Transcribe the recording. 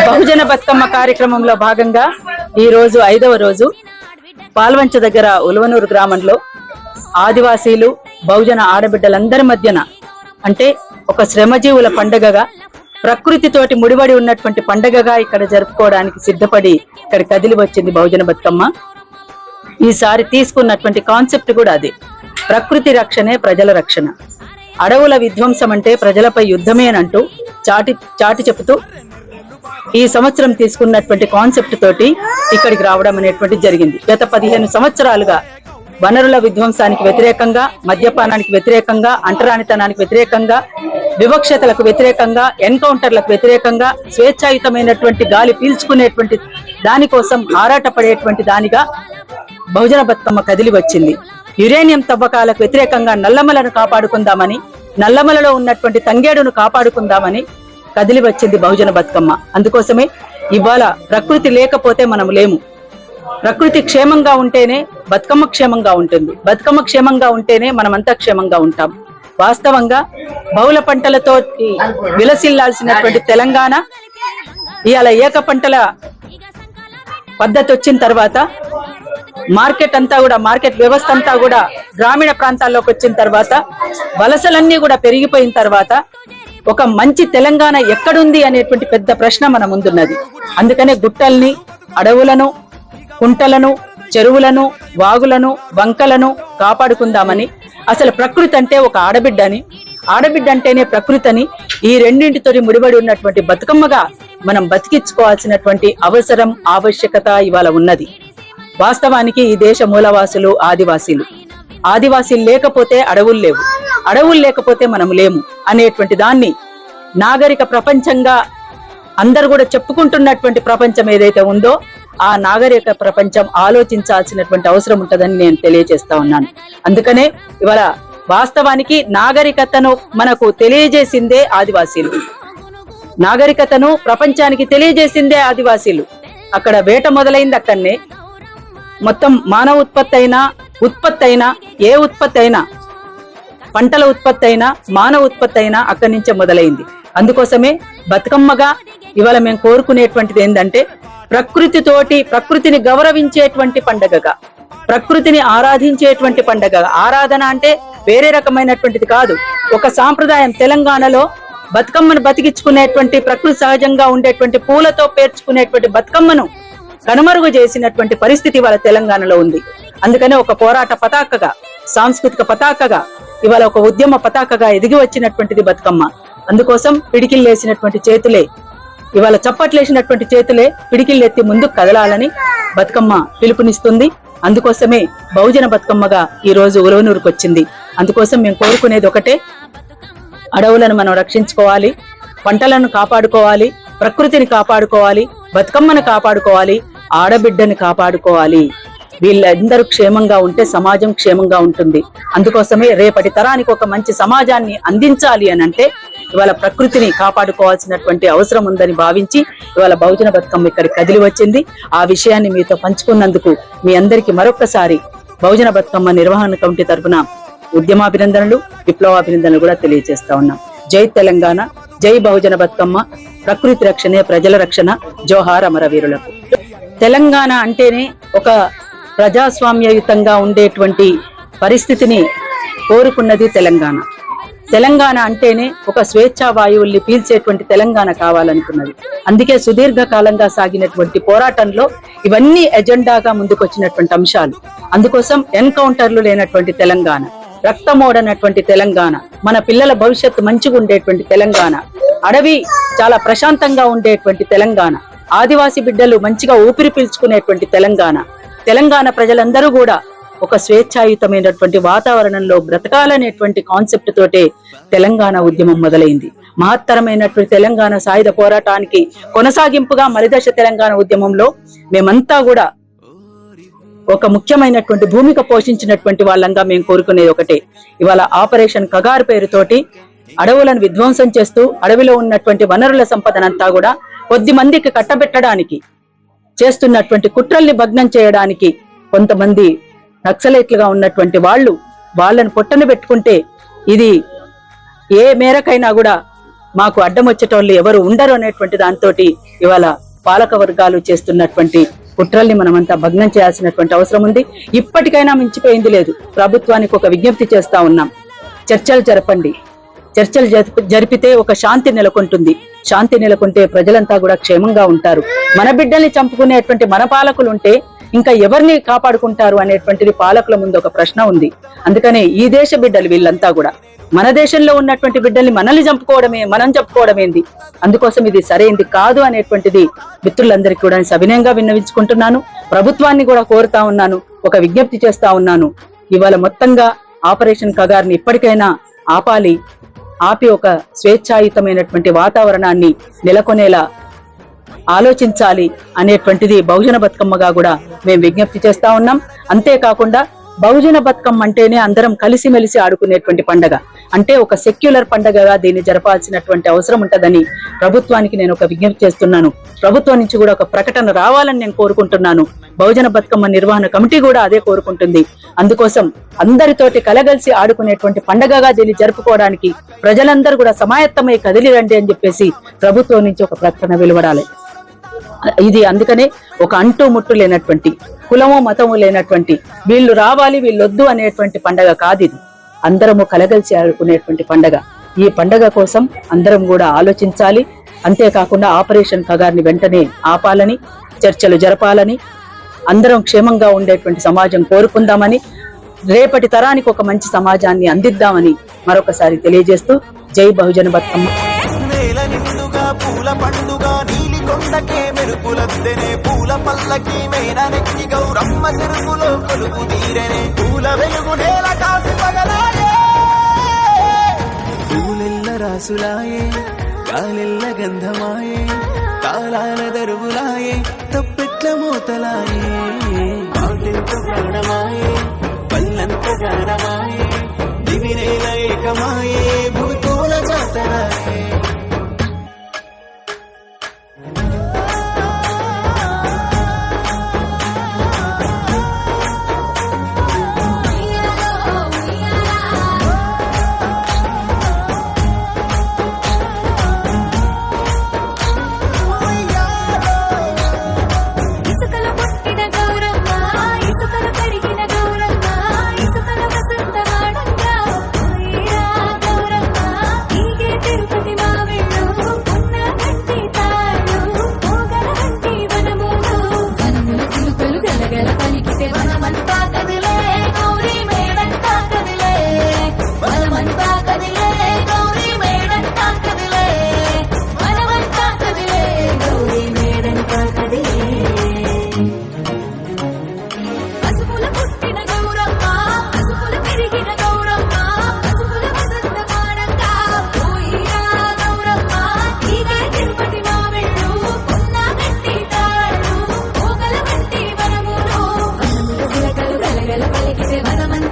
బహుజన బతుకమ్మ కార్యక్రమంలో భాగంగా ఈ రోజు 5వ రోజు పాల్వంచ దగ్గర ఉలవనూరు గ్రామంలో ఆదివాసీలు బహుజన ఆడబిడ్డలందరి మధ్యన అంటే ఒక శ్రమజీవుల పండుగగా ప్రకృతితోటి ముడిపడి ఉన్నటువంటి పండుగగా ఇక్కడ జరుపుకోవడానికి సిద్ధపడి ఇక్కడ కదిలి వచ్చింది బహుజన బతుకమ్మ. ఈసారి తీసుకున్నటువంటి కాన్సెప్ట్ కూడా అదే, ప్రకృతి రక్షణే ప్రజల రక్షణ, అడవుల విధ్వంసం అంటే ప్రజలపై యుద్ధమే అని అంటూ చాటి చెబుతూ ఈ సంవత్సరం తీసుకున్నటువంటి కాన్సెప్ట్ తోటి ఇక్కడికి రావడం అనేటువంటి జరిగింది. గత 15 సంవత్సరాలుగా వనరుల విధ్వంసానికి వ్యతిరేకంగా, మద్యపానానికి వ్యతిరేకంగా, అంటరానితనానికి వ్యతిరేకంగా, వివక్షతలకు వ్యతిరేకంగా, ఎన్కౌంటర్లకు వ్యతిరేకంగా, స్వేచ్ఛాయుతమైనటువంటి గాలి పీల్చుకునేటువంటి దానికోసం ఆరాటపడేటువంటి దానిగా బహుజన బతుకమ్మ కదిలి వచ్చింది. యురేనియం తవ్వకాలకు వ్యతిరేకంగా నల్లమలను కాపాడుకుందామని, నల్లమలలో ఉన్నటువంటి తంగేడును కాపాడుకుందామని కదిలి వచ్చింది బహుజన బతుకమ్మ. అందుకోసమే ఇవాళ ప్రకృతి లేకపోతే మనం లేము. ప్రకృతి క్షేమంగా ఉంటేనే బతుకమ్మ క్షేమంగా ఉంటుంది, బతుకమ్మ క్షేమంగా ఉంటేనే మనమంతా క్షేమంగా ఉంటాం. వాస్తవంగా బహుళ పంటలతో విలసిల్లాల్సినటువంటి తెలంగాణ ఇవాళ ఏక పంటల పద్ధతి వచ్చిన తర్వాత మార్కెట్ వ్యవస్థ అంతా కూడా గ్రామీణ ప్రాంతాల్లోకి వచ్చిన తర్వాత వలసలన్నీ కూడా పెరిగిపోయిన తర్వాత ఒక మంచి తెలంగాణ ఎక్కడుంది అనేటువంటి పెద్ద ప్రశ్న మన ముందున్నది. అందుకనే గుట్టల్ని, అడవులను, కుంటలను, చెరువులను, వాగులను, వంకలను కాపాడుకుందామని, అసలు ప్రకృతి అంటే ఒక ఆడబిడ్డ అంటేనే ప్రకృతి అని, ఈ రెండింటితో ముడిపడి ఉన్నటువంటి బతుకమ్మగా మనం బతికించుకోవాల్సినటువంటి అవసరం, ఆవశ్యకత ఇవాళ ఉన్నది. వాస్తవానికి ఈ దేశ మూలవాసులు ఆదివాసీలు లేకపోతే అడవులు లేవు, అడవులు లేకపోతే మనం లేము అనేటువంటి దాన్ని నాగరిక ప్రపంచంగా అందరు కూడా చెప్పుకుంటున్నటువంటి ప్రపంచం ఏదైతే ఉందో ఆ నాగరిక ప్రపంచం ఆలోచించాల్సినటువంటి అవసరం ఉంటుందని నేను తెలియజేస్తా ఉన్నాను. అందుకనే ఇవాళ వాస్తవానికి నాగరికతను మనకు తెలియజేసిందే ఆదివాసీలు, నాగరికతను ప్రపంచానికి తెలియజేసిందే ఆదివాసీలు. అక్కడ వేట మొదలైంది అక్కడనే, మొత్తం మానవ ఉత్పత్తి అయినా ఏ ఉత్పత్తి అయినా, పంటల ఉత్పత్తి అయినా, మానవ ఉత్పత్తి అయినా అక్కడి నుంచే మొదలైంది. అందుకోసమే బతుకమ్మగా ఇవాళ మేము కోరుకునేటువంటిది ఏంటంటే ప్రకృతిని గౌరవించేటువంటి పండుగగా, ప్రకృతిని ఆరాధించేటువంటి పండుగగా. ఆరాధన అంటే వేరే రకమైనటువంటిది కాదు, ఒక సాంప్రదాయం. తెలంగాణలో బతుకమ్మను బతికించుకునేటువంటి, ప్రకృతి సహజంగా ఉండేటువంటి పూలతో పేర్చుకునేటువంటి బతుకమ్మను కనుమరుగు చేసినటువంటి పరిస్థితి ఇవాళ తెలంగాణలో ఉంది. అందుకనే ఒక పోరాట పతాకగా, సాంస్కృతిక పతాకగా, ఇవాళ ఒక ఉద్యమ పతాకగా ఎదిగి వచ్చినటువంటిది బతుకమ్మ. అందుకోసం పిడికిళ్ళేసినటువంటి చేతులే, ఇవాళ చప్పట్లేసినటువంటి చేతులే పిడికిళ్ళెత్తి ముందుకు కదలాలని బతుకమ్మ పిలుపునిస్తుంది. అందుకోసమే బహుజన బతుకమ్మగా ఈ రోజు ఉలవనూరుకు వచ్చింది. అందుకోసం మేము కోరుకునేది ఒకటే, అడవులను మనం రక్షించుకోవాలి, పంటలను కాపాడుకోవాలి, ప్రకృతిని కాపాడుకోవాలి, బతుకమ్మను కాపాడుకోవాలి, ఆడబిడ్డని కాపాడుకోవాలి. వీళ్ళందరూ క్షేమంగా ఉంటే సమాజం క్షేమంగా ఉంటుంది. అందుకోసమే రేపటి తరానికి ఒక మంచి సమాజాన్ని అందించాలి అని అంటే ఇవాళ ప్రకృతిని కాపాడుకోవాల్సినటువంటి అవసరం ఉందని భావించి ఇవాళ బహుజన బతుకమ్మ ఇక్కడ కదిలి వచ్చింది. ఆ విషయాన్ని మీతో పంచుకున్నందుకు మీ అందరికీ మరొకసారి బహుజన బతుకమ్మ నిర్వహణ కమిటీ తరఫున ఉద్యమాభినందనలు, విప్లవాభినందనలు కూడా తెలియజేస్తా ఉన్నాం. జై తెలంగాణ, జై బహుజన బతుకమ్మ, ప్రకృతి రక్షణే ప్రజల రక్షణ, జోహార్ అమరవీరులకు. తెలంగాణ అంటేనే ఒక ప్రజాస్వామ్యయుతంగా ఉండేటువంటి పరిస్థితిని కోరుకున్నది తెలంగాణ. తెలంగాణ అంటేనే ఒక స్వేచ్ఛా వాయువుల్ని పీల్చేటువంటి తెలంగాణ కావాలనుకున్నది. అందుకే సుదీర్ఘకాలంగా సాగినటువంటి పోరాటంలో ఇవన్నీ ఎజెండాగా ముందుకొచ్చినటువంటి అంశాలు. అందుకోసం ఎన్కౌంటర్లు లేనటువంటి తెలంగాణ, రక్తమోడనటువంటి తెలంగాణ, మన పిల్లల భవిష్యత్తు మంచిగా ఉండేటువంటి తెలంగాణ, అడవి చాలా ప్రశాంతంగా ఉండేటువంటి తెలంగాణ, ఆదివాసీ బిడ్డలు మంచిగా ఊపిరి పీల్చుకునేటువంటి తెలంగాణ ప్రజలందరూ కూడా ఒక స్వేచ్ఛాయుతమైనటువంటి వాతావరణంలో బ్రతకాలనేటువంటి కాన్సెప్ట్ తోటే తెలంగాణ ఉద్యమం మొదలైంది. మహత్తరమైనటువంటి తెలంగాణ సాయుధ పోరాటానికి కొనసాగింపుగా మలిదశ తెలంగాణ ఉద్యమంలో మేమంతా కూడా ఒక ముఖ్యమైనటువంటి భూమిక పోషించినటువంటి వాళ్ళంగా మేము కోరుకునేది ఒకటే, ఇవాళ ఆపరేషన్ కగారు పేరుతోటి అడవులను విధ్వంసం చేస్తూ అడవిలో ఉన్నటువంటి వనరుల సంపదనంతా కూడా కొద్ది మందికి కట్టబెట్టడానికి చేస్తున్నటువంటి కుట్రల్ని భగ్నం చేయడానికి కొంతమంది నక్సలైట్లుగా ఉన్నటువంటి వాళ్ళను పొట్టన పెట్టుకుంటే ఇది ఏ మేరకైనా కూడా మాకు అడ్డం వచ్చేటోళ్ళు ఎవరు ఉండరు అనేటువంటి దాంతో ఇవాళ పాలక వర్గాలు చేస్తున్నటువంటి కుట్రల్ని మనమంతా భగ్నం చేయాల్సినటువంటి అవసరం ఉంది. ఇప్పటికైనా మించిపోయింది లేదు. ప్రభుత్వానికి ఒక విజ్ఞప్తి చేస్తా ఉన్నాం, చర్చలు జరపండి. చర్చలు జరిపితే ఒక శాంతి నెలకొంటుంది. శాంతి నెలకొంటే ప్రజలంతా కూడా క్షేమంగా ఉంటారు. మన బిడ్డల్ని చంపుకునేటువంటి మన పాలకులు ఉంటే ఇంకా ఎవరిని కాపాడుకుంటారు అనేటువంటిది పాలకుల ముందు ఒక ప్రశ్న ఉంది. అందుకనే ఈ దేశ బిడ్డలు వీళ్ళంతా కూడా మన దేశంలో ఉన్నటువంటి బిడ్డల్ని మనల్ని చంపుకోవడమే, మనం చెప్పుకోవడమేంది. అందుకోసం ఇది సరైంది కాదు అనేటువంటిది మిత్రులందరికీ కూడా సవినయంగా విన్నవించుకుంటున్నాను. ప్రభుత్వాన్ని కూడా కోరుతా ఉన్నాను, ఒక విజ్ఞప్తి చేస్తా ఉన్నాను. ఇవాళ మొత్తంగా ఆపరేషన్ కగార్ని ఇప్పటికైనా ఆపి ఒక స్వేచ్ఛాయుతమైనటువంటి వాతావరణాన్ని నెలకొనేలా ఆలోచించాలి అనేటువంటిది బహుజన బతుకమ్మగా కూడా మేము విజ్ఞప్తి చేస్తా ఉన్నాం. అంతేకాకుండా బహుజన బతుకమ్మ అంటేనే అందరం కలిసిమెలిసి ఆడుకునేటువంటి పండగ, అంటే ఒక సెక్యులర్ పండగగా దీన్ని జరపాల్సినటువంటి అవసరం ఉంటదని ప్రభుత్వానికి నేను ఒక విజ్ఞప్తి చేస్తున్నాను. ప్రభుత్వం నుంచి కూడా ఒక ప్రకటన రావాలని నేను కోరుకుంటున్నాను. బహుజన బతుకమ్మ నిర్వహణ కమిటీ కూడా అదే కోరుకుంటుంది. అందుకోసం అందరితోటి కలగలిసి ఆడుకునేటువంటి పండగగా దీన్ని జరుపుకోవడానికి ప్రజలందరూ కూడా సమాయత్తమై కదిలి రండి అని చెప్పేసి ప్రభుత్వం నుంచి ఒక ప్రకటన వెలువడాలి. ఇది అందుకనే ఒక అంటూ ముట్టు లేనటువంటి, కులము మతము లేనటువంటి, వీళ్ళు రావాలి వీళ్ళొద్దు అనేటువంటి పండగ కాదు ఇది. అందరము కలగలిసి ఆడుకునేటువంటి పండగ. ఈ పండగ కోసం అందరం కూడా ఆలోచించాలి. అంతేకాకుండా ఆపరేషన్ కగార్ని వెంటనే ఆపాలని, చర్చలు జరపాలని, అందరం క్షేమంగా ఉండేటువంటి సమాజం కోరుకుందామని, రేపటి తరానికి ఒక మంచి సమాజాన్ని అందిద్దామని మరొకసారి తెలియజేస్తూ జై బహుజన బతుకమ్మ. పూల పండుగ నీలి కొండకే మెరుపులద్దెనే, పూల పల్లకి మేన నెక్కి గౌరమ్మ చెరుకులో కొలుపు తీరనే, పూల వెలుగు నేల కాసి పగలాయే, పూలెల్ల రాసులాయే, గాలెల్ల గంధమాయే, తాళాల దరువులాయే, తప్పెట్ల మూతలాయే, పాటెంత ప్రాణమాయే, పల్లంత గానమాయే, దివినేల ఏకమాయే, భూతోల జాతరాయే. పలికితే వనమంత